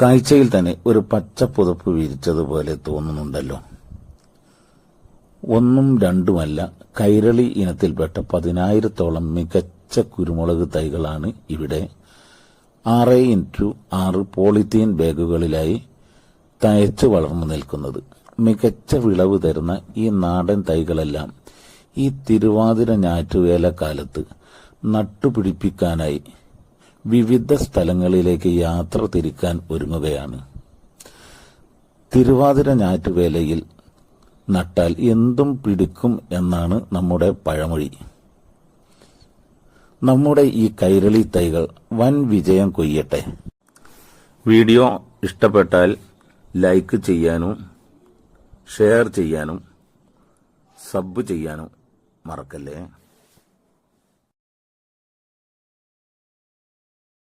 കാഴ്ചയിൽ തന്നെ ഒരു പച്ച പുതപ്പ് വിരിച്ചതുപോലെ തോന്നുന്നുണ്ടല്ലോ. ഒന്നും രണ്ടുമല്ല, കൈരളി ഇനത്തിൽപ്പെട്ട 10,000-ഓളം മികച്ച കുരുമുളക് തൈകളാണ് ഇവിടെ 6x6 പോളിത്തീൻ ബാഗുകളിലായി തയച്ചു വളർന്നു നിൽക്കുന്നത്. മികച്ച വിളവ് തരുന്ന ഈ നാടൻ തൈകളെല്ലാം ഈ തിരുവാതിര ഞാറ്റുവേല കാലത്ത് നട്ടുപിടിപ്പിക്കാനായി വിവിധ സ്ഥലങ്ങളിലേക്ക് യാത്ര തിരിക്കാൻ ഒരുങ്ങുകയാണ്. തിരുവാതിര ഞാറ്റുവേലയിൽ നട്ടാൽ എന്തും പിടിക്കും എന്നാണ് നമ്മുടെ പഴമൊഴി. നമ്മുടെ ഈ കൈരളി തൈകൾ വൻ വിജയം കൊയ്യട്ടെ. വീഡിയോ ഇഷ്ടപ്പെട്ടാൽ ലൈക്ക് ചെയ്യാനും ഷെയർ ചെയ്യാനും സബ് ചെയ്യാനും മറക്കല്ലേ.